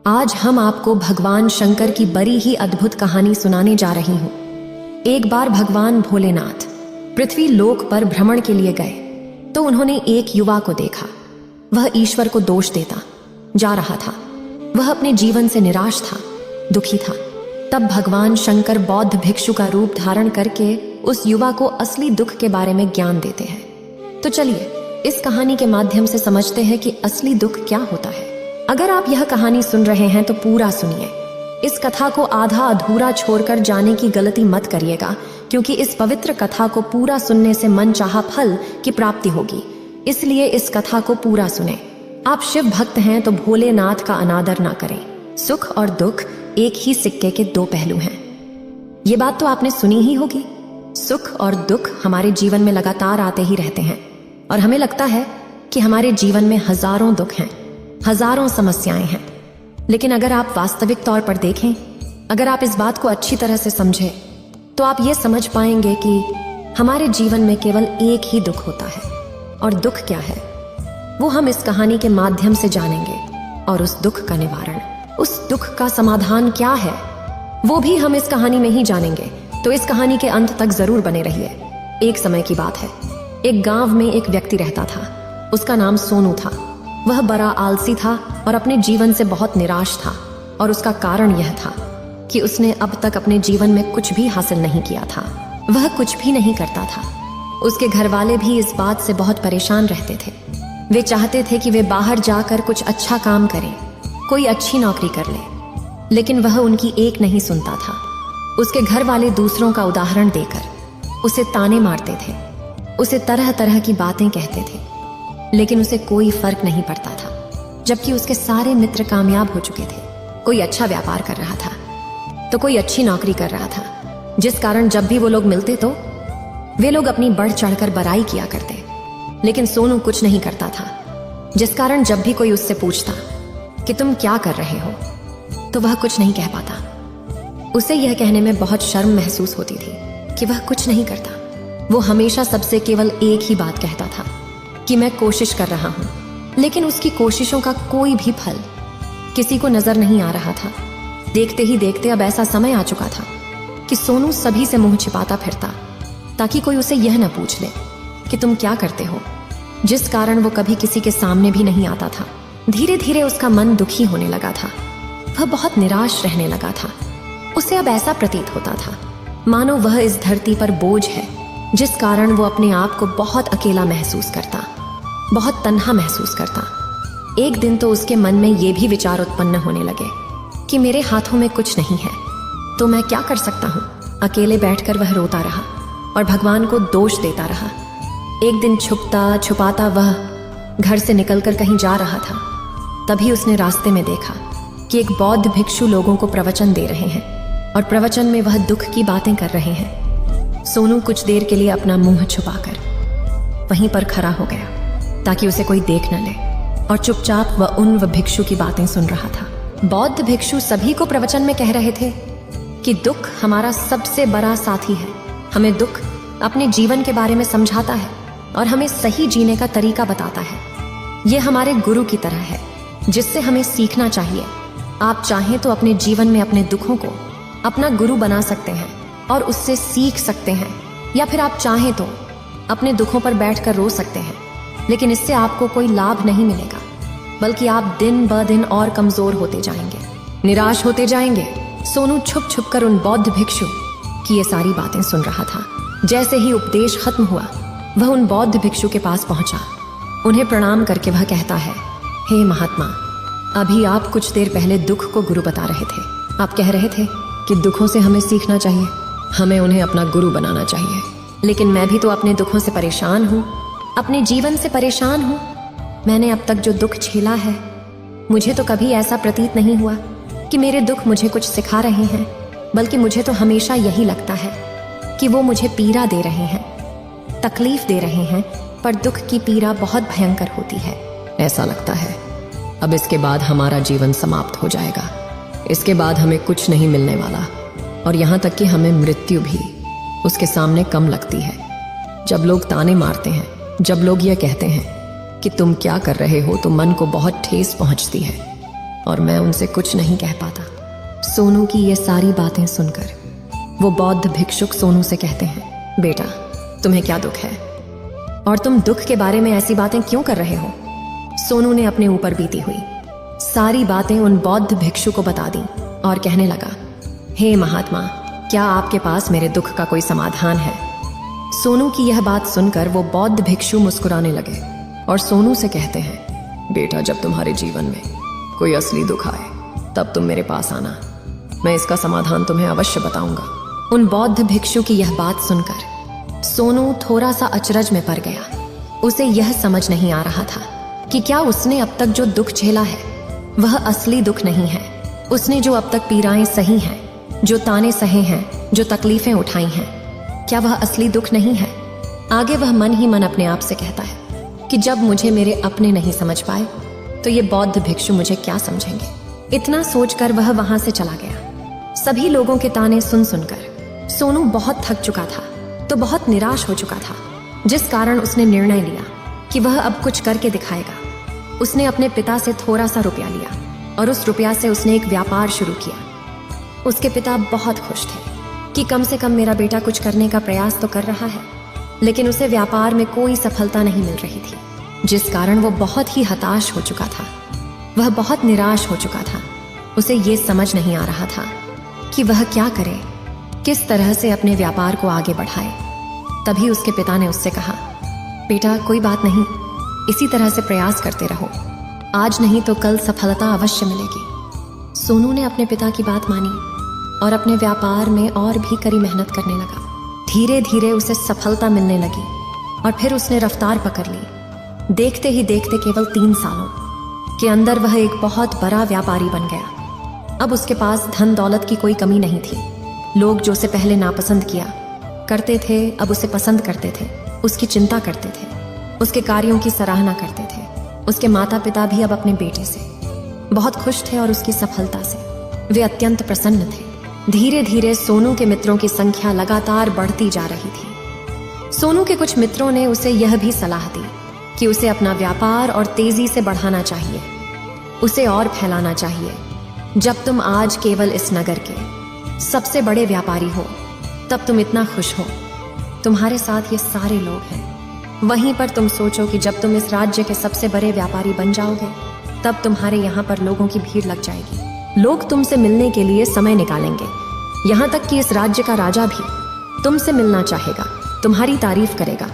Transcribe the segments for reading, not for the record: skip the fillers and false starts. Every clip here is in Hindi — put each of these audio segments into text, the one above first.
आज हम आपको भगवान शंकर की बड़ी ही अद्भुत कहानी सुनाने जा रही हूँ। एक बार भगवान भोलेनाथ पृथ्वी लोक पर भ्रमण के लिए गए तो उन्होंने एक युवा को देखा। वह ईश्वर को दोष देता जा रहा था। वह अपने जीवन से निराश था, दुखी था। तब भगवान शंकर बौद्ध भिक्षु का रूप धारण करके उस युवा को असली दुख के बारे में ज्ञान देते हैं। तो चलिए इस कहानी के माध्यम से समझते हैं कि असली दुख क्या होता है। अगर आप यह कहानी सुन रहे हैं तो पूरा सुनिए। इस कथा को आधा अधूरा छोड़कर जाने की गलती मत करिएगा, क्योंकि इस पवित्र कथा को पूरा सुनने से मनचाहा फल की प्राप्ति होगी। इसलिए इस कथा को पूरा सुने। आप शिव भक्त हैं तो भोलेनाथ का अनादर ना करें। सुख और दुख एक ही सिक्के के दो पहलू हैं। ये बात तो आपने सुनी ही होगी। सुख और दुख हमारे जीवन में लगातार आते ही रहते हैं और हमें लगता है कि हमारे जीवन में हजारों दुख हैं, हजारों समस्याएं हैं। लेकिन अगर आप वास्तविक तौर पर देखें, अगर आप इस बात को अच्छी तरह से समझें, तो आप ये समझ पाएंगे कि हमारे जीवन में केवल एक ही दुख होता है। और दुख क्या है वो हम इस कहानी के माध्यम से जानेंगे। और उस दुख का निवारण, उस दुख का समाधान क्या है, वो भी हम इस कहानी में ही जानेंगे। तो इस कहानी के अंत तक जरूर बने रहिए। एक समय की बात है, एक गांव में एक व्यक्ति रहता था। उसका नाम सोनू था। वह बड़ा आलसी था और अपने जीवन से बहुत निराश था। और उसका कारण यह था कि उसने अब तक अपने जीवन में कुछ भी हासिल नहीं किया था। वह कुछ भी नहीं करता था। उसके घर वाले भी इस बात से बहुत परेशान रहते थे। वे चाहते थे कि वे बाहर जाकर कुछ अच्छा काम करें, कोई अच्छी नौकरी कर ले, लेकिन वह उनकी एक नहीं सुनता था। उसके घर वाले दूसरों का उदाहरण देकर उसे ताने मारते थे, उसे तरह तरह की बातें कहते थे, लेकिन उसे कोई फर्क नहीं पड़ता था। जबकि उसके सारे मित्र कामयाब हो चुके थे। कोई अच्छा व्यापार कर रहा था तो कोई अच्छी नौकरी कर रहा था, जिस कारण जब भी वो लोग मिलते तो वे लोग अपनी बढ़ चढ़कर बड़ाई किया करते। लेकिन सोनू कुछ नहीं करता था, जिस कारण जब भी कोई उससे पूछता कि तुम क्या कर रहे हो, तो वह कुछ नहीं कह पाता। उसे यह कहने में बहुत शर्म महसूस होती थी कि वह कुछ नहीं करता। वो हमेशा सबसे केवल एक ही बात कहता था कि मैं कोशिश कर रहा हूं। लेकिन उसकी कोशिशों का कोई भी फल किसी को नजर नहीं आ रहा था। देखते ही देखते अब ऐसा समय आ चुका था कि सोनू सभी से मुंह छिपाता फिरता, ताकि कोई उसे यह न पूछ ले कि तुम क्या करते हो, जिस कारण वो कभी किसी के सामने भी नहीं आता था। धीरे धीरे उसका मन दुखी होने लगा था। वह बहुत निराश रहने लगा था। उसे अब ऐसा प्रतीत होता था मानो वह इस धरती पर बोझ है, जिस कारण वो अपने आप को बहुत अकेला महसूस करता, बहुत तन्हा महसूस करता। एक दिन तो उसके मन में ये भी विचार उत्पन्न होने लगे कि मेरे हाथों में कुछ नहीं है तो मैं क्या कर सकता हूँ। अकेले बैठकर वह रोता रहा और भगवान को दोष देता रहा। एक दिन छुपता छुपाता वह घर से निकलकर कहीं जा रहा था। तभी उसने रास्ते में देखा कि एक बौद्ध भिक्षु लोगों को प्रवचन दे रहे हैं और प्रवचन में वह दुख की बातें कर रहे हैं। सोनू कुछ देर के लिए अपना मुंह छुपाकर वहीं पर खड़ा हो गया ताकि उसे कोई देख न ले, और चुपचाप वह उन भिक्षु की बातें सुन रहा था। बौद्ध भिक्षु सभी को प्रवचन में कह रहे थे कि दुख हमारा सबसे बड़ा साथी है। हमें दुख अपने जीवन के बारे में समझाता है और हमें सही जीने का तरीका बताता है। यह हमारे गुरु की तरह है, जिससे हमें सीखना चाहिए। आप चाहें तो अपने जीवन में अपने दुखों को अपना गुरु बना सकते हैं और उससे सीख सकते हैं, या फिर आप चाहें तो अपने दुखों पर बैठकर रो सकते हैं। लेकिन इससे आपको कोई लाभ नहीं मिलेगा, बल्कि आप दिन ब दिन और कमजोर होते जाएंगे, निराश होते जाएंगे। सोनू छुप छुप कर उन बौद्ध भिक्षु की ये सारी बातें सुन रहा था। जैसे ही उपदेश खत्म हुआ, वह उन बौद्ध भिक्षु के पास पहुंचा। उन्हें प्रणाम करके वह कहता है, हे महात्मा, अभी आप कुछ देर पहले दुख को गुरु बता रहे थे। आप कह रहे थे कि दुखों से हमें सीखना चाहिए, हमें उन्हें अपना गुरु बनाना चाहिए। लेकिन मैं भी तो अपने दुखों से परेशान हूँ, अपने जीवन से परेशान हूँ। मैंने अब तक जो दुख झेला है, मुझे तो कभी ऐसा प्रतीत नहीं हुआ कि मेरे दुख मुझे कुछ सिखा रहे हैं, बल्कि मुझे तो हमेशा यही लगता है कि वो मुझे पीड़ा दे रहे हैं, तकलीफ दे रहे हैं। पर दुख की पीड़ा बहुत भयंकर होती है। ऐसा लगता है अब इसके बाद हमारा जीवन समाप्त हो जाएगा, इसके बाद हमें कुछ नहीं मिलने वाला, और यहाँ तक कि हमें मृत्यु भी उसके सामने कम लगती है। जब लोग ताने मारते हैं, जब लोग ये कहते हैं कि तुम क्या कर रहे हो, तो मन को बहुत ठेस पहुंचती है। और मैं उनसे कुछ नहीं कह पाता। सोनू की ये सारी बातें सुनकर वो बौद्ध भिक्षुक सोनू से कहते हैं, बेटा तुम्हें क्या दुख है और तुम दुख के बारे में ऐसी बातें क्यों कर रहे हो? सोनू ने अपने ऊपर बीती हुई सारी बातें उन बौद्ध भिक्षु को बता दी और कहने लगा, हे महात्मा, क्या आपके पास मेरे दुख का कोई समाधान है? सोनू की यह बात सुनकर वो बौद्ध भिक्षु मुस्कुराने लगे और सोनू से कहते हैं, बेटा जब तुम्हारे जीवन में कोई असली दुख आए तब तुम मेरे पास आना, मैं इसका समाधान तुम्हें अवश्य बताऊंगा। उन बौद्ध भिक्षु की यह बात सुनकर सोनू थोड़ा सा अचरज में पड़ गया। उसे यह समझ नहीं आ रहा था कि क्या उसने अब तक जो दुख झेला है वह असली दुख नहीं है। उसने जो अब तक पीड़ाएं सही हैं, जो ताने सहे हैं, जो तकलीफें उठाई हैं, क्या वह असली दुख नहीं है? आगे वह मन ही मन अपने आप से कहता है कि जब मुझे मेरे अपने नहीं समझ पाए तो ये बौद्ध भिक्षु मुझे क्या समझेंगे। इतना सोचकर वह वहां से चला गया। सभी लोगों के ताने सुन सुनकर सोनू बहुत थक चुका था तो बहुत निराश हो चुका था, जिस कारण उसने निर्णय लिया कि वह अब कुछ करके दिखाएगा। उसने अपने पिता से थोड़ा सा रुपया लिया और उस रुपया से उसने एक व्यापार शुरू किया। उसके पिता बहुत खुश थे कि कम से कम मेरा बेटा कुछ करने का प्रयास तो कर रहा है, लेकिन उसे व्यापार में कोई सफलता नहीं मिल रही थी, जिस कारण वो बहुत ही हताश हो चुका था। वह बहुत निराश हो चुका था। उसे ये समझ नहीं आ रहा था कि वह क्या करे, किस तरह से अपने व्यापार को आगे बढ़ाए। तभी उसके पिता ने उससे कहा, बेटा कोई बात नहीं, इसी तरह से प्रयास करते रहो, आज नहीं तो कल सफलता अवश्य मिलेगी। सोनू ने अपने पिता की बात मानी और अपने व्यापार में और भी कड़ी मेहनत करने लगा। धीरे धीरे उसे सफलता मिलने लगी और फिर उसने रफ्तार पकड़ ली। देखते ही देखते केवल 3 सालों के अंदर वह एक बहुत बड़ा व्यापारी बन गया। अब उसके पास धन दौलत की कोई कमी नहीं थी। लोग जो उसे पहले नापसंद किया करते थे अब उसे पसंद करते थे, उसकी चिंता करते थे, उसके कार्यों की सराहना करते थे। उसके माता पिता भी अब अपने बेटे से बहुत खुश थे और उसकी सफलता से वे अत्यंत प्रसन्न थे। धीरे धीरे सोनू के मित्रों की संख्या लगातार बढ़ती जा रही थी। सोनू के कुछ मित्रों ने उसे यह भी सलाह दी कि उसे अपना व्यापार और तेजी से बढ़ाना चाहिए, उसे और फैलाना चाहिए। जब तुम आज केवल इस नगर के सबसे बड़े व्यापारी हो तब तुम इतना खुश हो, तुम्हारे साथ ये सारे लोग हैं। वहीं पर तुम सोचो कि जब तुम इस राज्य के सबसे बड़े व्यापारी बन जाओगे तब तुम्हारे यहाँ पर लोगों की भीड़ लग जाएगी। लोग तुमसे मिलने के लिए समय निकालेंगे। यहाँ तक कि इस राज्य का राजा भी तुमसे मिलना चाहेगा, तुम्हारी तारीफ करेगा,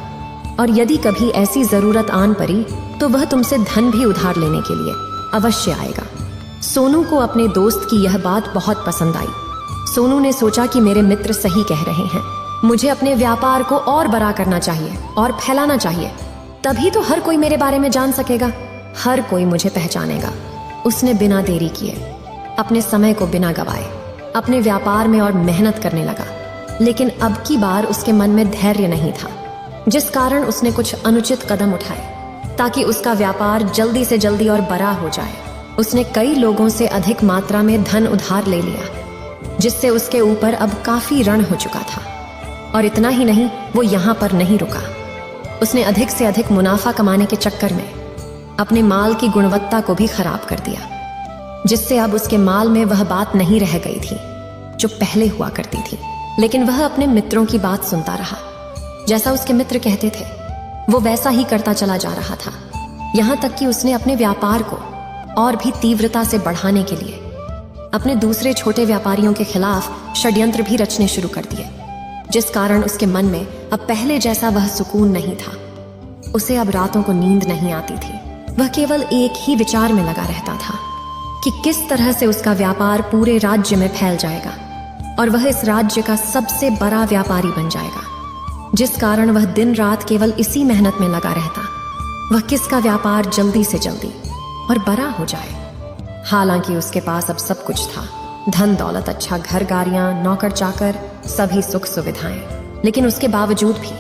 और यदि कभी ऐसी जरूरत आन पड़ी तो वह तुमसे धन भी उधार लेने के लिए अवश्य आएगा। सोनू को अपने दोस्त की यह बात बहुत पसंद आई। सोनू ने सोचा कि मेरे मित्र सही कह रहे हैं, मुझे अपने व्यापार को और बड़ा करना चाहिए और फैलाना चाहिए, तभी तो हर कोई मेरे बारे में जान सकेगा, हर कोई मुझे पहचानेगा। उसने बिना देरी किए अपने समय को बिना गवाए अपने व्यापार में और मेहनत करने लगा। लेकिन अब की बार उसके मन में धैर्य नहीं था, जिस कारण उसने कुछ अनुचित कदम उठाए ताकि उसका व्यापार जल्दी से जल्दी और बड़ा हो जाए। उसने कई लोगों से अधिक मात्रा में धन उधार ले लिया, जिससे उसके ऊपर अब काफी ऋण हो चुका था। और इतना ही नहीं, वो यहाँ पर नहीं रुका। उसने अधिक से अधिक मुनाफा कमाने के चक्कर में अपने माल की गुणवत्ता को भी खराब कर दिया, जिससे अब उसके माल में वह बात नहीं रह गई थी जो पहले हुआ करती थी। लेकिन वह अपने मित्रों की बात सुनता रहा। जैसा उसके मित्र कहते थे वो वैसा ही करता चला जा रहा था। यहाँ तक कि उसने अपने व्यापार को और भी तीव्रता से बढ़ाने के लिए अपने दूसरे छोटे व्यापारियों के खिलाफ षड्यंत्र भी रचने शुरू कर दिए, जिस कारण उसके मन में अब पहले जैसा वह सुकून नहीं था। उसे अब रातों को नींद नहीं आती थी। वह केवल एक ही विचार में लगा रहता था कि किस तरह से उसका व्यापार पूरे राज्य में फैल जाएगा और वह इस राज्य का सबसे बड़ा व्यापारी बन जाएगा, जिस कारण वह दिन रात केवल इसी मेहनत में लगा रहता, वह किसका व्यापार जल्दी से जल्दी और बड़ा हो जाए। हालांकि उसके पास अब सब कुछ था, धन दौलत, अच्छा घर, गाड़ियां, नौकर चाकर, सभी सुख सुविधाएं। लेकिन उसके बावजूद भी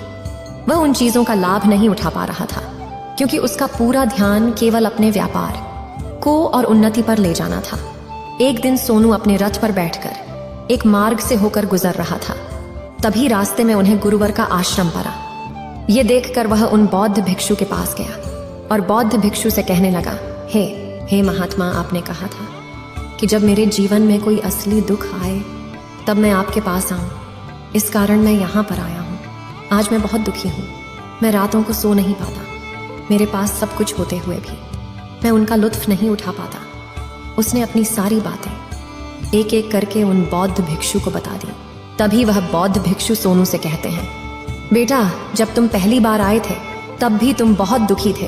वह उन चीजों का लाभ नहीं उठा पा रहा था, क्योंकि उसका पूरा ध्यान केवल अपने व्यापार को और उन्नति पर ले जाना था। एक दिन सोनू अपने रथ पर बैठकर एक मार्ग से होकर गुजर रहा था। तभी रास्ते में उन्हें गुरुवर का आश्रम पड़ा। ये देखकर वह उन बौद्ध भिक्षु के पास गया और बौद्ध भिक्षु से कहने लगा, हे हे महात्मा, आपने कहा था कि जब मेरे जीवन में कोई असली दुख आए तब मैं आपके पास आऊं। इस कारण मैं यहाँ पर आया हूँ। आज मैं बहुत दुखी हूँ। मैं रातों को सो नहीं पाता। मेरे पास सब कुछ होते हुए भी मैं उनका लुत्फ नहीं उठा पाता। उसने अपनी सारी बातें एक एक करके उन बौद्ध भिक्षु को बता दी। तभी वह बौद्ध भिक्षु सोनू से कहते हैं, बेटा, जब तुम पहली बार आए थे तब भी तुम बहुत दुखी थे,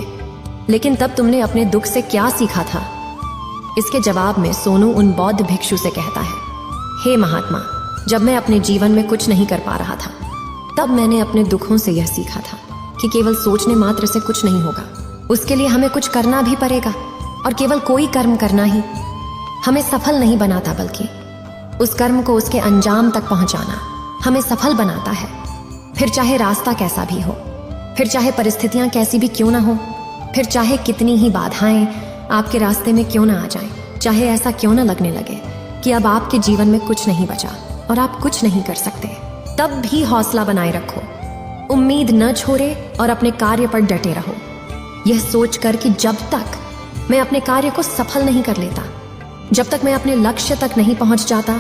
लेकिन तब तुमने अपने दुख से क्या सीखा था? इसके जवाब में सोनू उन बौद्ध भिक्षु से कहता है, हे महात्मा, जब मैं अपने जीवन में कुछ नहीं कर पा रहा था तब मैंने अपने दुखों से यह सीखा था कि केवल सोचने मात्र से कुछ नहीं होगा। उसके लिए हमें कुछ करना भी पड़ेगा, और केवल कोई कर्म करना ही हमें सफल नहीं बनाता, बल्कि उस कर्म को उसके अंजाम तक पहुंचाना हमें सफल बनाता है। फिर चाहे रास्ता कैसा भी हो, फिर चाहे परिस्थितियां कैसी भी क्यों ना हो, फिर चाहे कितनी ही बाधाएं आपके रास्ते में क्यों ना आ जाएं, चाहे ऐसा क्यों ना लगने लगे कि अब आपके जीवन में कुछ नहीं बचा और आप कुछ नहीं कर सकते, तब भी हौसला बनाए रखो, उम्मीद न छोड़े और अपने कार्य पर डटे रहो, यह सोचकर कि जब तक मैं अपने कार्य को सफल नहीं कर लेता, जब तक मैं अपने लक्ष्य तक नहीं पहुंच जाता,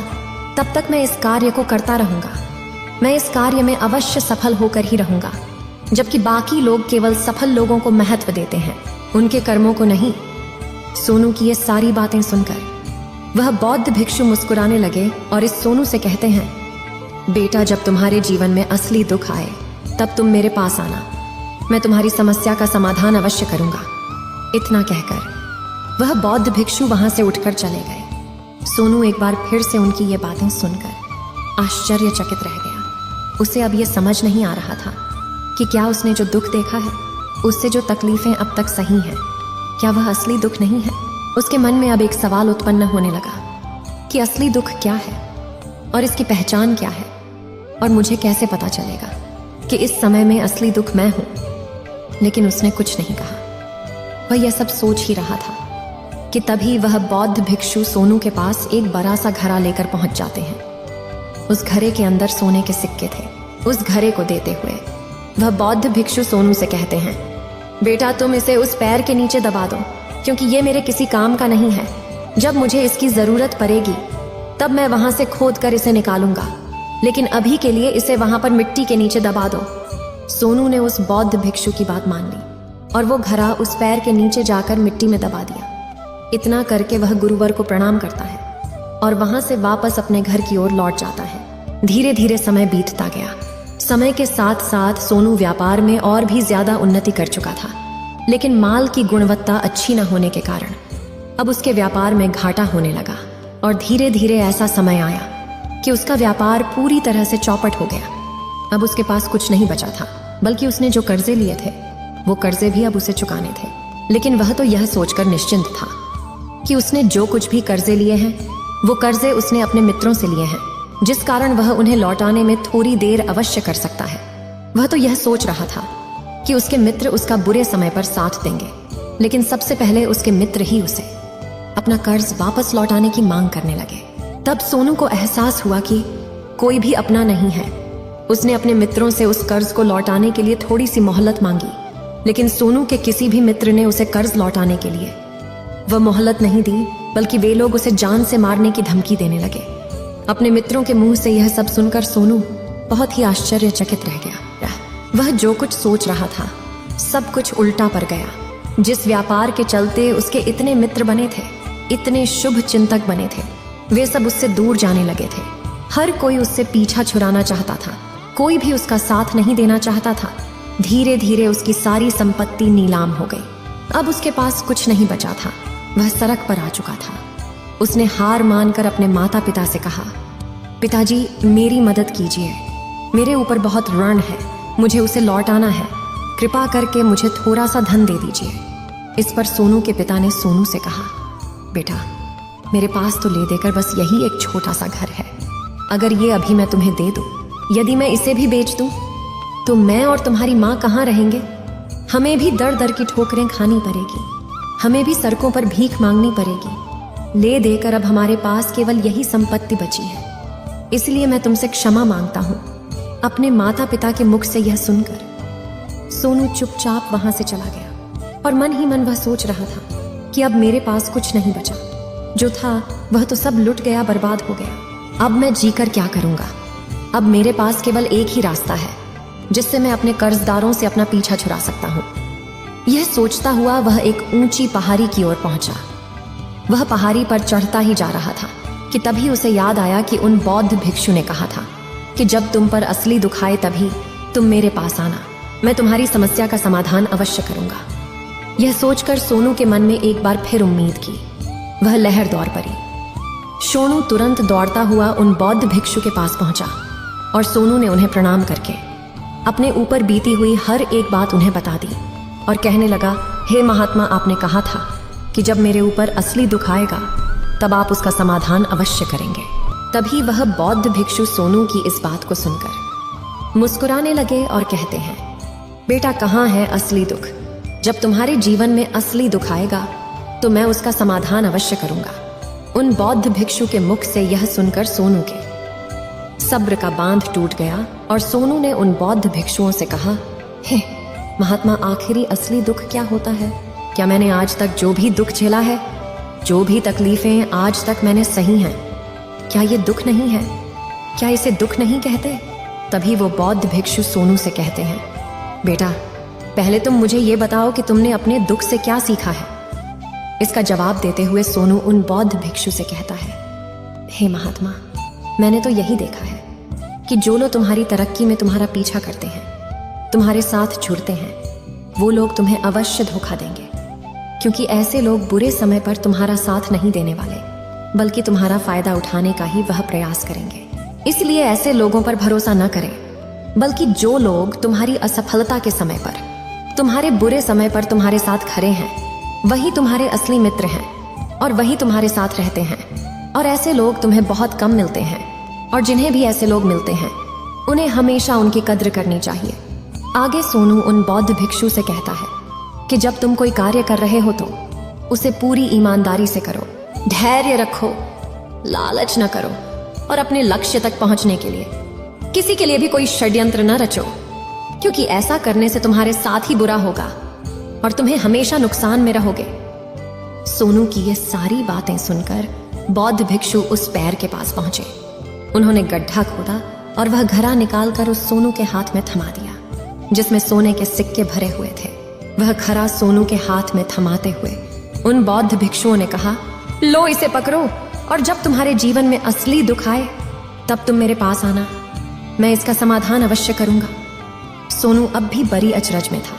तब तक मैं इस कार्य को करता रहूंगा। मैं इस कार्य में अवश्य सफल होकर ही रहूंगा। जबकि बाकी लोग केवल सफल लोगों को महत्व देते हैं, उनके कर्मों को नहीं। सोनू की ये सारी बातें सुनकर वह बौद्ध भिक्षु मुस्कुराने लगे और इस सोनू से कहते हैं, बेटा, जब तुम्हारे जीवन में असली दुख आए तब तुम मेरे पास आना, मैं तुम्हारी समस्या का समाधान अवश्य करूंगा। इतना कहकर वह बौद्ध भिक्षु वहां से उठकर चले गए। सोनू एक बार फिर से उनकी ये बातें सुनकर आश्चर्यचकित रह गया। उसे अब यह समझ नहीं आ रहा था कि क्या उसने जो दुख देखा है, उससे जो तकलीफें अब तक सही हैं, क्या वह असली दुख नहीं है? उसके मन में अब एक सवाल उत्पन्न होने लगा कि असली दुख क्या है और इसकी पहचान क्या है, और मुझे कैसे पता चलेगा कि इस समय में असली दुख मैं हूं। लेकिन उसने कुछ नहीं कहा। वह यह सब सोच ही रहा था कि तभी वह बौद्ध भिक्षु सोनू के पास एक बड़ा सा घड़ा लेकर पहुंच जाते हैं। उस घड़े के अंदर सोने के सिक्के थे। उस घड़े को देते हुए वह बौद्ध भिक्षु सोनू से कहते हैं, बेटा, तुम इसे उस पैर के नीचे दबा दो, क्योंकि ये मेरे किसी काम का नहीं है। जब मुझे इसकी जरूरत पड़ेगी तब मैं वहां से खोद कर इसे निकालूंगा, लेकिन अभी के लिए इसे वहां पर मिट्टी के नीचे दबा दो। सोनू ने उस बौद्ध भिक्षु की बात मान ली और वो घड़ा उस पैर के नीचे जाकर मिट्टी में दबा दिया। इतना करके वह गुरुवर को प्रणाम करता है और वहां से वापस अपने घर की ओर लौट जाता है। धीरे धीरे समय बीतता गया। समय के साथ साथ सोनू व्यापार में और भी ज्यादा उन्नति कर चुका था, लेकिन माल की गुणवत्ता अच्छी न होने के कारण अब उसके व्यापार में घाटा होने लगा। और धीरे धीरे ऐसा समय आया कि उसका व्यापार पूरी तरह से चौपट हो गया। अब उसके पास कुछ नहीं बचा था, बल्कि उसने जो कर्जे लिए थे वो कर्जे भी अब उसे चुकाने थे। लेकिन वह तो यह सोचकर निश्चिंत था कि उसने जो कुछ भी कर्जे लिए हैं वो कर्जे उसने अपने मित्रों से लिए हैं, जिस कारण वह उन्हें लौटाने में थोड़ी देर अवश्य कर सकता है। वह तो यह सोच रहा था कि उसके मित्र उसका बुरे समय पर साथ देंगे, लेकिन सबसे पहले उसके मित्र ही उसे अपना कर्ज वापस लौटाने की मांग करने लगे। तब सोनू को एहसास हुआ कि कोई भी अपना नहीं है। उसने अपने मित्रों से उस कर्ज को लौटाने के लिए थोड़ी सी मोहलत मांगी, लेकिन सोनू के किसी भी मित्र ने उसे कर्ज लौटाने के लिए वह मोहलत नहीं दी, बल्कि वे लोग उसे जान से मारने की धमकी देने लगे। अपने मित्रों के मुंह से यह सब सुनकर सोनू बहुत ही आश्चर्यचकित रह गया। वह जो कुछ सोच रहा था सब कुछ उल्टा पड़ गया। जिस व्यापार के चलते उसके इतने मित्र बने थे, इतने शुभ चिंतक बने थे, वे सब उससे दूर जाने लगे थे। हर कोई उससे पीछा छुड़ाना चाहता था, कोई भी उसका साथ नहीं देना चाहता था। धीरे धीरे उसकी सारी संपत्ति नीलाम हो गई। अब उसके पास कुछ नहीं बचा था। वह सड़क पर आ चुका था। उसने हार मानकर अपने माता पिता से कहा, पिताजी, मेरी मदद कीजिए, मेरे ऊपर बहुत ऋण है, मुझे उसे लौटाना है, कृपा करके मुझे थोड़ा सा धन दे दीजिए। इस पर सोनू के पिता ने सोनू से कहा, बेटा, मेरे पास तो ले देकर बस यही एक छोटा सा घर है। अगर ये अभी मैं तुम्हें दे दूं, यदि मैं इसे भी बेच दूं, तो मैं और तुम्हारी माँ कहाँ रहेंगे? हमें भी दर दर की ठोकरें खानी पड़ेगी, हमें भी सड़कों पर भीख मांगनी पड़ेगी। ले देकर अब हमारे पास केवल यही संपत्ति बची है, इसलिए मैं तुमसे क्षमा मांगता हूँ। अपने माता पिता के मुख से यह सुनकर सोनू चुपचाप वहां से चला गया और मन ही मन वह सोच रहा था कि अब मेरे पास कुछ नहीं बचा। जो था वह तो सब लुट गया, बर्बाद हो गया। अब मैं जीकर क्या करूंगा? अब मेरे पास केवल एक ही रास्ता है जिससे मैं अपने कर्जदारों से अपना पीछा छुड़ा सकता हूं। यह सोचता हुआ वह एक ऊंची पहाड़ी की ओर पहुंचा। वह पहाड़ी पर चढ़ता ही जा रहा था कि तभी उसे याद आया कि उन बौद्ध भिक्षु ने कहा था कि जब तुम पर असली दुख आए तभी तुम मेरे पास आना, मैं तुम्हारी समस्या का समाधान अवश्य करूंगा। यह सोचकर सोनू के मन में एक बार फिर उम्मीद की। वह लहर दौड़ पड़ी। सोनू तुरंत दौड़ता हुआ उन बौद्ध भिक्षु के पास पहुंचा और सोनू ने उन्हें प्रणाम करके अपने ऊपर बीती हुई हर एक बात उन्हें बता दी और कहने लगा, हे महात्मा, आपने कहा था कि जब मेरे ऊपर असली दुख आएगा तब आप उसका समाधान अवश्य करेंगे। तभी वह बौद्ध भिक्षु सोनू की इस बात को सुनकर मुस्कुराने लगे और कहते हैं, बेटा, कहाँ है असली दुख? जब तुम्हारे जीवन में असली दुख आएगा तो मैं उसका समाधान अवश्य करूंगा। उन बौद्ध भिक्षु के मुख से यह सुनकर सोनू के सब्र का बांध टूट गया और सोनू ने उन बौद्ध भिक्षुओं से कहा, हे महात्मा, आखिरी असली दुख क्या होता है? क्या मैंने आज तक जो भी दुख झेला है, जो भी तकलीफें आज तक मैंने सही हैं, क्या ये दुख नहीं है? क्या इसे दुख नहीं कहते? तभी वो बौद्ध भिक्षु सोनू से कहते हैं, बेटा, पहले तुम मुझे ये बताओ कि तुमने अपने दुख से क्या सीखा है। इसका जवाब देते हुए सोनू उन बौद्ध भिक्षु से कहता है, हे महात्मा, मैंने तो यही देखा है कि जो लोग तुम्हारी तरक्की में तुम्हारा पीछा करते हैं, तुम्हारे साथ जुड़ते हैं, वो लोग तुम्हें अवश्य धोखा देंगे, क्योंकि ऐसे लोग बुरे समय पर तुम्हारा साथ नहीं देने वाले, बल्कि तुम्हारा फायदा उठाने का ही वह प्रयास करेंगे। इसलिए ऐसे लोगों पर भरोसा न करें, बल्कि जो लोग तुम्हारी असफलता के समय पर, तुम्हारे बुरे समय पर तुम्हारे साथ खड़े हैं, वही तुम्हारे असली मित्र हैं और वही तुम्हारे साथ रहते हैं। और ऐसे लोग तुम्हें बहुत कम मिलते हैं, और जिन्हें भी ऐसे लोग मिलते हैं उन्हें हमेशा उनकी कद्र करनी चाहिए। आगे सोनू उन बौद्ध भिक्षु से कहता है कि जब तुम कोई कार्य कर रहे हो तो उसे पूरी ईमानदारी से करो, धैर्य रखो, लालच न करो और अपने लक्ष्य तक पहुंचने के लिए किसी के लिए भी कोई षड्यंत्र न रचो, क्योंकि ऐसा करने से तुम्हारे साथ ही बुरा होगा और तुम्हें हमेशा नुकसान में रहोगे। सोनू की ये सारी बातें सुनकर बौद्ध भिक्षु उस पैर के पास पहुंचे। उन्होंने गड्ढा खोदा और वह घड़ा निकालकर उस सोनू के हाथ में थमा दिया, जिसमें सोने के सिक्के भरे हुए थे। वह घड़ा सोनू के हाथ में थमाते हुए उन बौद्ध भिक्षुओं ने कहा, लो इसे पकड़ो, और जब तुम्हारे जीवन में असली दुख आए तब तुम मेरे पास आना, मैं इसका समाधान अवश्य करूंगा। सोनू अब भी बड़ी अचरज में था।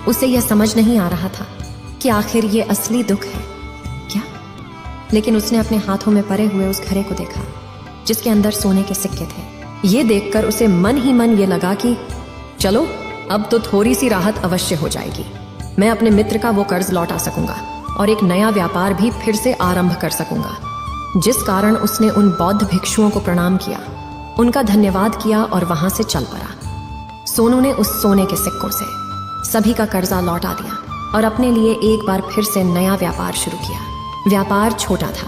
उसे यह समझ नहीं आ रहा था कि आखिर ये असली दुख है क्या, लेकिन उसने अपने हाथों में पड़े हुए उस घड़े को देखा जिसके अंदर सोने के सिक्के थे। ये देखकर उसे मन ही मन ये लगा कि चलो, अब तो थोड़ी सी राहत अवश्य हो जाएगी। मैं अपने मित्र का वो कर्ज लौटा सकूंगा और एक नया व्यापार भी फिर से आरंभ कर सकूंगा। जिस कारण उसने उन बौद्ध भिक्षुओं को प्रणाम किया, उनका धन्यवाद किया और वहां से चल पड़ा। सोनू ने उस सोने के सिक्कों से सभी का कर्जा लौटा दिया और अपने लिए एक बार फिर से नया व्यापार शुरू किया। व्यापार छोटा था,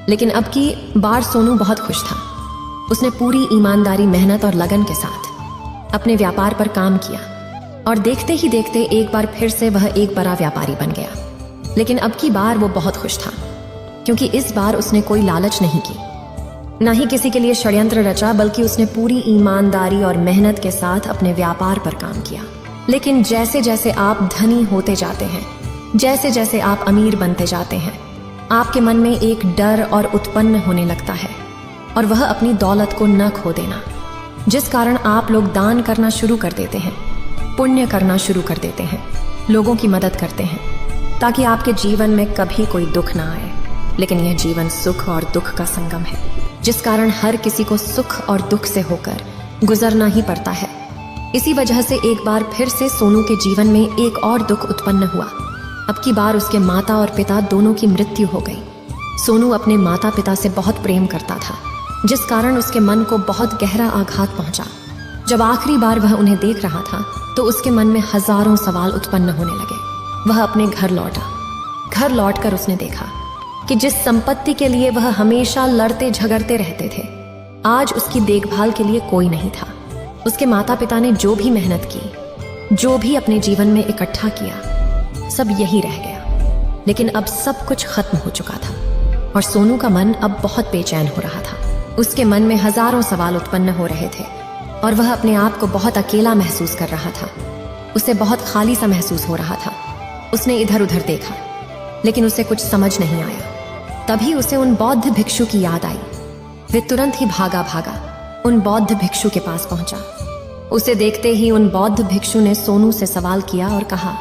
लेकिन अब की बार सोनू बहुत खुश था। उसने पूरी ईमानदारी, मेहनत और लगन के साथ अपने व्यापार पर काम किया और देखते ही देखते एक बार फिर से वह एक बड़ा व्यापारी बन गया। लेकिन अब की बार वो बहुत खुश था, क्योंकि इस बार उसने कोई लालच नहीं की, न ही किसी के लिए षड्यंत्र रचा, बल्कि उसने पूरी ईमानदारी और मेहनत के साथ अपने व्यापार पर काम किया। लेकिन जैसे जैसे आप धनी होते जाते हैं, जैसे जैसे आप अमीर बनते जाते हैं, आपके मन में एक डर और उत्पन्न होने लगता है, और वह अपनी दौलत को न खो देना, जिस कारण आप लोग दान करना शुरू कर देते हैं, पुण्य करना शुरू कर देते हैं, लोगों की मदद करते हैं, ताकि आपके जीवन में कभी कोई दुख ना आए। लेकिन यह जीवन सुख और दुख का संगम है, जिस कारण हर किसी को सुख और दुख से होकर गुजरना ही पड़ता है। इसी वजह से एक बार फिर से सोनू के जीवन में एक और दुख उत्पन्न हुआ। अब की बार उसके माता और पिता दोनों की मृत्यु हो गई। सोनू अपने माता पिता से बहुत प्रेम करता था, जिस कारण उसके मन को बहुत गहरा आघात पहुंचा। जब आखिरी बार वह उन्हें देख रहा था तो उसके मन में हजारों सवाल उत्पन्न होने लगे। वह अपने घर लौटा। घर लौटकर उसने देखा कि जिस संपत्ति के लिए वह हमेशा लड़ते झगड़ते रहते थे, आज उसकी देखभाल के लिए कोई नहीं था। उसके माता पिता ने जो भी मेहनत की, जो भी अपने जीवन में इकट्ठा किया, सब यही रह गया। लेकिन अब सब कुछ खत्म हो चुका था और सोनू का मन अब बहुत बेचैन हो रहा था। उसके मन में हजारों सवाल उत्पन्न हो रहे थे और वह अपने आप को बहुत अकेला महसूस कर रहा था। उसे बहुत खाली सा महसूस हो रहा था। उसने इधर उधर देखा लेकिन उसे कुछ समझ नहीं आया। तभी उसे उन बौद्ध भिक्षु की याद आई। वे तुरंत ही भागा उन बौद्ध भिक्षु के पास पहुंचा। उसे देखते ही उन बौद्ध भिक्षु ने सोनू से सवाल किया और कहा,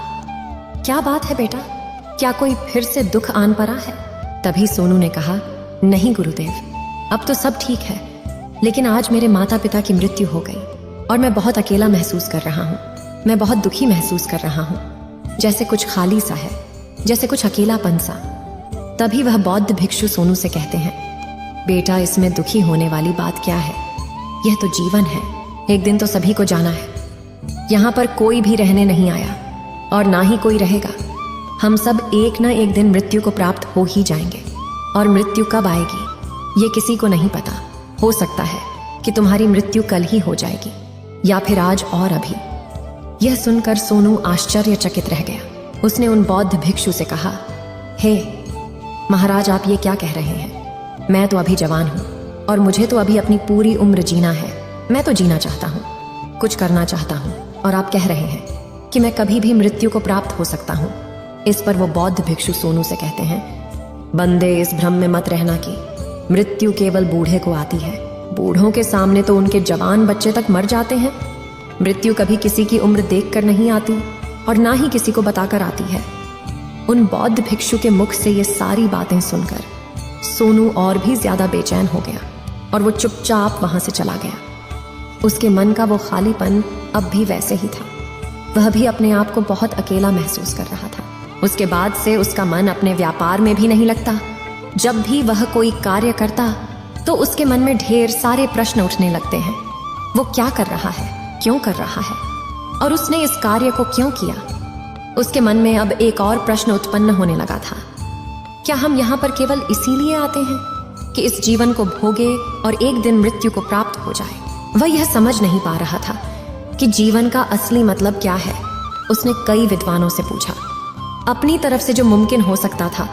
क्या बात है बेटा, क्या कोई फिर से दुख आन पड़ा है? तभी सोनू ने कहा, नहीं गुरुदेव, अब तो सब ठीक है, लेकिन आज मेरे माता पिता की मृत्यु हो गई और मैं बहुत अकेला महसूस कर रहा हूँ। मैं बहुत दुखी महसूस कर रहा हूँ, जैसे कुछ खाली सा है, जैसे कुछ अकेलापन सा। तभी वह बौद्ध भिक्षु सोनू से कहते हैं, बेटा, इसमें दुखी होने वाली बात क्या है? यह तो जीवन है, एक दिन तो सभी को जाना है। यहाँ पर कोई भी रहने नहीं आया और ना ही कोई रहेगा। हम सब एक ना एक दिन मृत्यु को प्राप्त हो ही जाएंगे और मृत्यु कब आएगी ये किसी को नहीं पता। हो सकता है कि तुम्हारी मृत्यु कल ही हो जाएगी या फिर आज और अभी। यह सुनकर सोनू आश्चर्यचकित रह गया। उसने उन बौद्ध भिक्षु से कहा, हे महाराज, आप ये क्या कह रहे हैं? मैं तो अभी जवान हूँ और मुझे तो अभी अपनी पूरी उम्र जीना है। मैं तो जीना चाहता हूँ, कुछ करना चाहता हूँ, और आप कह रहे हैं कि मैं कभी भी मृत्यु को प्राप्त हो सकता हूँ। इस पर वो बौद्ध भिक्षु सोनू से कहते हैं, बंदे, इस भ्रम में मत रहना कि मृत्यु केवल बूढ़े को आती है। बूढ़ों के सामने तो उनके जवान बच्चे तक मर जाते हैं। मृत्यु कभी किसी की उम्र देखकर नहीं आती और ना ही किसी को बताकर आती है। उन बौद्ध भिक्षु के मुख से ये सारी बातें सुनकर सोनू और भी ज्यादा बेचैन हो गया और वो चुपचाप वहां से चला गया। उसके मन का वो खालीपन अब भी वैसे ही था। वह भी अपने आप को बहुत अकेला महसूस कर रहा था। उसके बाद से उसका मन अपने व्यापार में भी नहीं लगता। जब भी वह कोई कार्य करता तो उसके मन में ढेर सारे प्रश्न उठने लगते हैं। वो क्या कर रहा है, क्यों कर रहा है, और उसने इस कार्य को क्यों किया? उसके मन में अब एक और प्रश्न उत्पन्न होने लगा था, क्या हम यहाँ पर केवल इसीलिए आते हैं कि इस जीवन को भोगे और एक दिन मृत्यु को प्राप्त हो जाए? वह यह समझ नहीं पा रहा था कि जीवन का असली मतलब क्या है। उसने कई विद्वानों से पूछा, अपनी तरफ से जो मुमकिन हो सकता था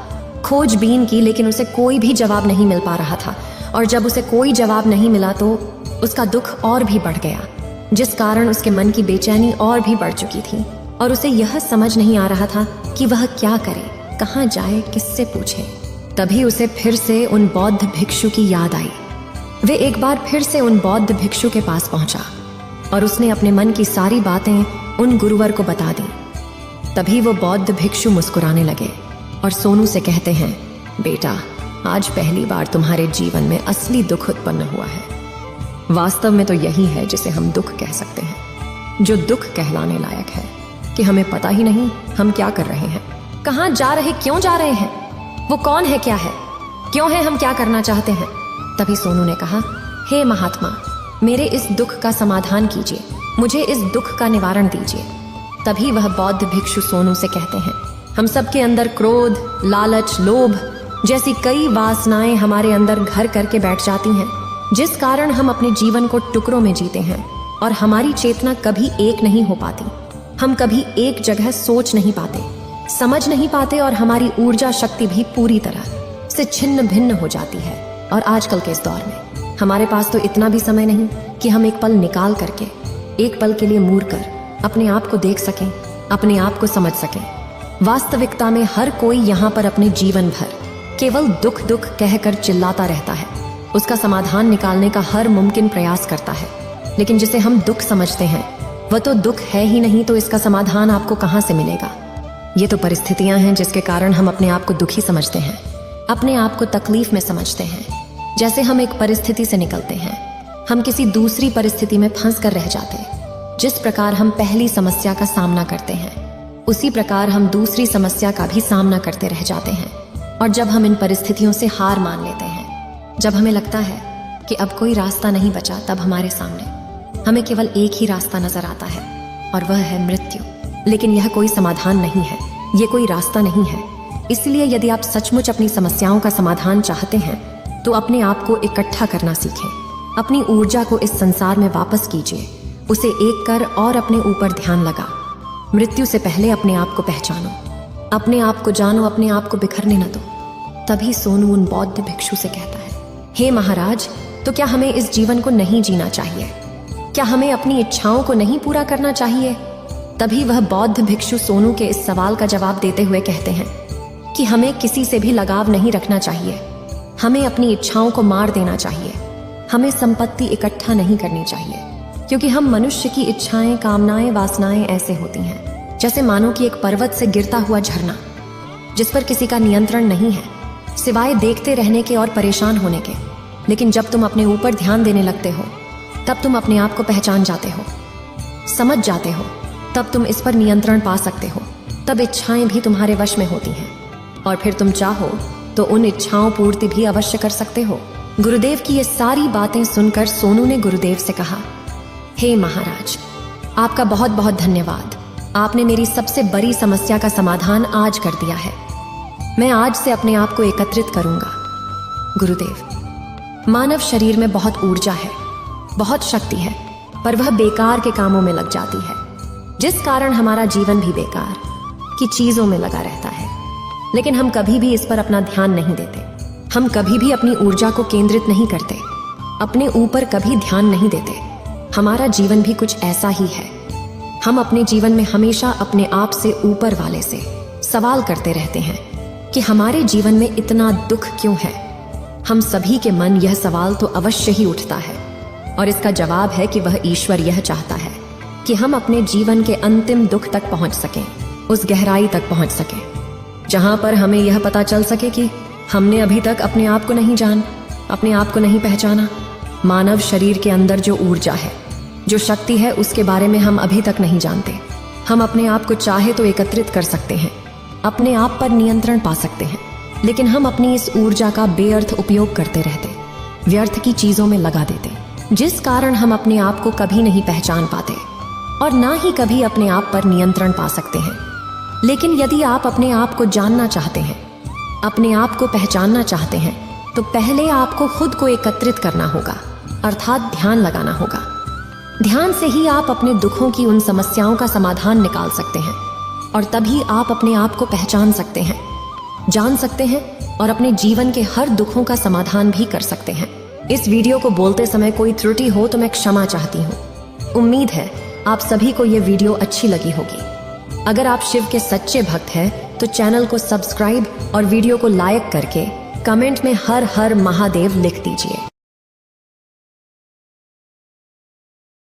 खोजबीन की, लेकिन उसे कोई भी जवाब नहीं मिल पा रहा था। और जब उसे कोई जवाब नहीं मिला तो उसका दुख और भी बढ़ गया, जिस कारण उसके मन की बेचैनी और भी बढ़ चुकी थी और उसे यह समझ नहीं आ रहा था कि वह क्या करे, कहाँ जाए, किससे पूछे। तभी उसे फिर से उन बौद्ध भिक्षु की याद आई। वे एक बार फिर से उन बौद्ध भिक्षु के पास पहुंचा और उसने अपने मन की सारी बातें उन गुरुवर को बता दी। तभी वो बौद्ध भिक्षु मुस्कुराने लगे और सोनू से कहते हैं, बेटा, आज पहली बार तुम्हारे जीवन में असली दुख उत्पन्न हुआ है। वास्तव में तो यही है जिसे हम दुख कह सकते हैं, जो दुख कहलाने लायक है कि हमें पता ही नहीं हम क्या कर रहे हैं, कहाँ जा रहे, क्यों जा रहे हैं, वो कौन है, क्या है, क्यों है, हम क्या करना चाहते हैं। तभी सोनू ने कहा, हे महात्मा, मेरे इस दुख का समाधान कीजिए, मुझे इस दुख का निवारण दीजिए। तभी वह बौद्ध भिक्षु सोनू से कहते हैं, हम सबके अंदर क्रोध, लालच, लोभ जैसी कई वासनाएं हमारे अंदर घर करके बैठ जाती हैं, जिस कारण हम अपने जीवन को टुकड़ों में जीते हैं और हमारी चेतना कभी एक नहीं हो पाती। हम कभी एक जगह सोच नहीं पाते, समझ नहीं पाते और हमारी ऊर्जा शक्ति भी पूरी तरह से छिन्न भिन्न हो जाती है। और आजकल के इस दौर में हमारे पास तो इतना भी समय नहीं कि हम एक पल निकाल करके, एक पल के लिए मूड कर अपने आप को देख सकें, अपने आप को समझ सकें। वास्तविकता में हर कोई यहाँ पर अपने जीवन भर केवल दुख दुख कहकर चिल्लाता रहता है। उसका समाधान निकालने का हर मुमकिन प्रयास करता है, लेकिन जिसे हम दुख समझते हैं वह तो दुख है ही नहीं, तो इसका समाधान आपको कहाँ से मिलेगा। ये तो परिस्थितियां हैं जिसके कारण हम अपने आप को दुखी समझते हैं, अपने आप को तकलीफ में समझते हैं। जैसे हम एक परिस्थिति से निकलते हैं, हम किसी दूसरी परिस्थिति में फंस कर रह जाते हैं। जिस प्रकार हम पहली समस्या का सामना करते हैं, उसी प्रकार हम दूसरी समस्या का भी सामना करते रह जाते हैं। और जब हम इन परिस्थितियों से हार मान लेते हैं, जब हमें लगता है कि अब कोई रास्ता नहीं बचा, तब हमारे सामने हमें केवल एक ही रास्ता नजर आता है और वह है मृत्यु। लेकिन यह कोई समाधान नहीं है, ये कोई रास्ता नहीं है। इसलिए यदि आप सचमुच अपनी समस्याओं का समाधान चाहते हैं तो अपने आप को इकट्ठा करना सीखें। अपनी ऊर्जा को इस संसार में वापस कीजिए, उसे एक कर और अपने ऊपर ध्यान लगा। मृत्यु से पहले अपने आप को पहचानो, अपने आप को जानो, अपने आप को बिखरने न दो। तभी सोनू उन बौद्ध भिक्षु से कहता है, हे महाराज, तो क्या हमें इस जीवन को नहीं जीना चाहिए? क्या हमें अपनी इच्छाओं को नहीं पूरा करना चाहिए? तभी वह बौद्ध भिक्षु सोनू के इस सवाल का जवाब देते हुए कहते हैं कि हमें किसी से भी लगाव नहीं रखना चाहिए, हमें अपनी इच्छाओं को मार देना चाहिए, हमें संपत्ति इकट्ठा नहीं करनी चाहिए, क्योंकि हम मनुष्य की इच्छाएं, कामनाएं, वासनाएं ऐसे होती हैं जैसे मानो कि एक पर्वत से गिरता हुआ झरना, जिस पर किसी का नियंत्रण नहीं है सिवाय देखते रहने के और परेशान होने के। लेकिन जब तुम अपने ऊपर ध्यान देने लगते हो तब तुम अपने आप को पहचान जाते हो, समझ जाते हो, तब तुम इस पर नियंत्रण पा सकते हो। तब इच्छाएं भी तुम्हारे वश में होती हैं और फिर तुम चाहो तो उन इच्छाओं पूर्ति भी अवश्य कर सकते हो। गुरुदेव की ये सारी बातें सुनकर सोनू ने गुरुदेव से कहा, हे महाराज, आपका बहुत बहुत धन्यवाद। आपने मेरी सबसे बड़ी समस्या का समाधान आज कर दिया है। मैं आज से अपने आप को एकत्रित करूंगा। गुरुदेव, मानव शरीर में बहुत ऊर्जा है, बहुत शक्ति है, पर वह बेकार के कामों में लग जाती है, जिस कारण हमारा जीवन भी बेकार की चीजों में लगा रहता है। लेकिन हम कभी भी इस पर अपना ध्यान नहीं देते, हम कभी भी अपनी ऊर्जा को केंद्रित नहीं करते, अपने ऊपर कभी ध्यान नहीं देते। हमारा जीवन भी कुछ ऐसा ही है। हम अपने जीवन में हमेशा अपने आप से ऊपर वाले से सवाल करते रहते हैं कि हमारे जीवन में इतना दुख क्यों है। हम सभी के मन यह सवाल तो अवश्य ही उठता है और इसका जवाब है कि वह ईश्वर यह चाहता है कि हम अपने जीवन के अंतिम दुख तक पहुंच सकें, उस गहराई तक पहुंच सकें जहां पर हमें यह पता चल सके कि हमने अभी तक अपने आप को नहीं जान, अपने आप को नहीं पहचाना। मानव शरीर के अंदर जो ऊर्जा है, जो शक्ति है, उसके बारे में हम अभी तक नहीं जानते। हम अपने आप को चाहे तो एकत्रित कर सकते हैं, अपने आप पर नियंत्रण पा सकते हैं, लेकिन हम अपनी इस ऊर्जा का बेअर्थ उपयोग करते रहते, व्यर्थ की चीजों में लगा देते, जिस कारण हम अपने आप को कभी नहीं पहचान पाते और ना ही कभी अपने आप पर नियंत्रण पा सकते हैं। लेकिन यदि आप अपने आप को जानना चाहते हैं, अपने आप को पहचानना चाहते हैं, तो पहले आपको खुद को एकत्रित करना होगा, अर्थात ध्यान लगाना होगा। ध्यान से ही आप अपने दुखों की उन समस्याओं का समाधान निकाल सकते हैं और तभी आप अपने आप को पहचान सकते हैं, जान सकते हैं और अपने जीवन के हर दुखों का समाधान भी कर सकते हैं। इस वीडियो को बोलते समय कोई त्रुटि हो तो मैं क्षमा चाहती हूँ। उम्मीद है आप सभी को ये वीडियो अच्छी लगी होगी। अगर आप शिव के सच्चे भक्त हैं तो चैनल को सब्सक्राइब और वीडियो को लाइक करके कमेंट में हर हर महादेव लिख दीजिए।